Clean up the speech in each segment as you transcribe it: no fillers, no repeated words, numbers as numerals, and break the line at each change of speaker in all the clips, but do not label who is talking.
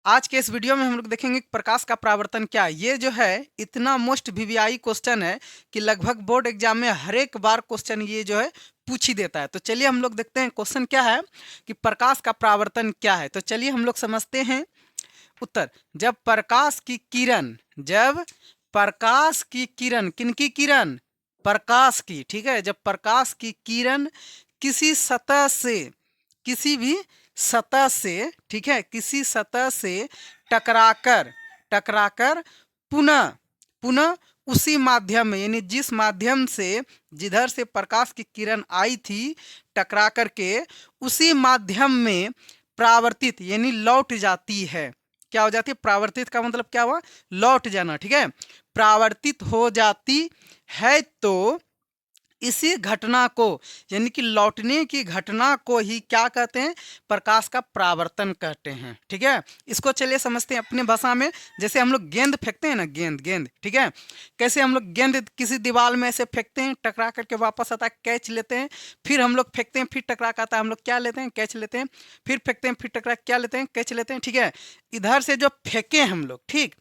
आज के इस वीडियो में हम लोग देखेंगे कि प्रकाश का परावर्तन क्या है। ये जो है इतना मोस्ट वीवीआई क्वेश्चन है कि लगभग बोर्ड एग्जाम में हर एक बार क्वेश्चन ये जो है पूछ ही देता है। तो चलिए हम लोग देखते हैं क्वेश्चन क्या है कि प्रकाश का परावर्तन क्या है। तो चलिए हम लोग समझते हैं उत्तर। जब प्रकाश की किरण किनकी किरण, प्रकाश की, ठीक है, जब प्रकाश की किरण किसी सतह से, किसी भी सतह से, ठीक है, किसी सतह से टकराकर टकराकर पुनः पुनः उसी माध्यम में, यानी जिस माध्यम से, जिधर से प्रकाश की किरण आई थी, टकरा करके उसी माध्यम में परावर्तित यानी लौट जाती है। क्या हो जाती है? परावर्तित का मतलब क्या हुआ? लौट जाना, ठीक है। परावर्तित हो जाती है तो इसी घटना को, यानी कि लौटने की घटना को ही क्या कहते हैं? प्रकाश का परावर्तन कहते हैं, ठीक है। इसको चलिए समझते हैं अपने भाषा में। जैसे हम लोग गेंद फेंकते हैं ना, गेंद गेंद, ठीक है, कैसे हम लोग गेंद किसी दीवार में ऐसे फेंकते हैं, टकरा करके वापस आता है, कैच लेते हैं, फिर हम लोग फेंकते हैं, फिर टकरा कर आता है, हम लोग क्या लेते हैं? कैच लेते हैं, फिर फेंकते हैं, फिर टकरा क्या लेते हैं? कैच लेते हैं, ठीक है। इधर से जो फेंके हम लोग, ठीक,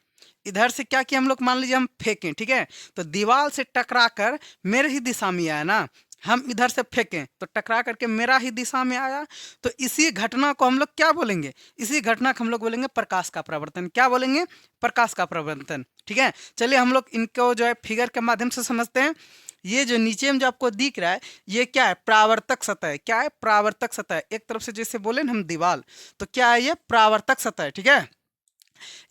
इधर से क्या किया हम लोग, मान लीजिए हम फेंकें, ठीक है, तो दीवार से टकरा कर मेरे ही दिशा में आया ना, हम इधर से फेंकें तो टकरा करके मेरा ही दिशा में आया, तो इसी घटना को हम लोग क्या बोलेंगे? इसी घटना को हम लोग बोलेंगे प्रकाश का परावर्तन। क्या बोलेंगे? प्रकाश का परावर्तन, ठीक है। चलिए हम लोग इनको जो है फिगर के माध्यम से समझते हैं। ये जो नीचे में जो आपको दिख रहा है, ये क्या है? परावर्तक सतह। क्या है? परावर्तक सतह। एक तरफ से जैसे बोले ना हम दीवार, तो क्या है? ये परावर्तक सतह है, ठीक है।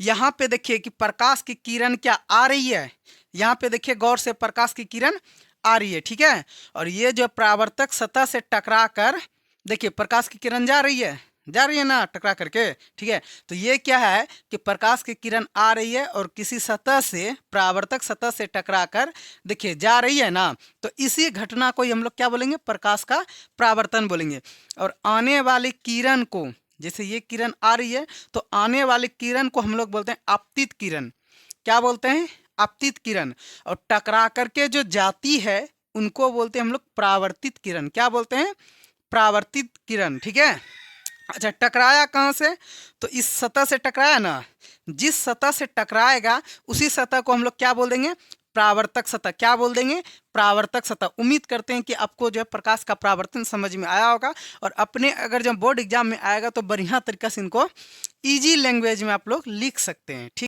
यहाँ पे देखिए कि प्रकाश की किरण क्या आ रही है, यहाँ पे देखिए गौर से, प्रकाश की किरण आ रही है, ठीक है। और ये जो परावर्तक सतह से टकरा कर, देखिए प्रकाश की किरण जा रही है ना टकरा करके, ठीक है। तो ये क्या है कि प्रकाश की किरण आ रही है और किसी सतह से, परावर्तक सतह से टकरा कर देखिए जा रही है ना, तो इसी घटना को ही हम लोग क्या बोलेंगे? प्रकाश का परावर्तन बोलेंगे। और आने वाली किरण को, जैसे ये किरण आ रही है, तो आने वाली किरण को हम लोग बोलते हैं आपतित किरण। क्या बोलते हैं? आपतित किरण। और टकरा करके जो जाती है उनको बोलते हैं हम लोग परावर्तित किरण। क्या बोलते हैं? परावर्तित किरण, ठीक है। अच्छा, टकराया कहाँ से? तो इस सतह से टकराया ना, जिस सतह से टकराएगा उसी सतह को हम लोग क्या बोल देंगे? परावर्तक सतह। क्या बोल देंगे? परावर्तक सतह। उम्मीद करते हैं कि आपको जो है प्रकाश का परावर्तन समझ में आया होगा, और अपने अगर जब बोर्ड एग्जाम में आएगा तो बढ़िया तरीके से इनको इजी लैंग्वेज में आप लोग लिख सकते हैं, ठीक।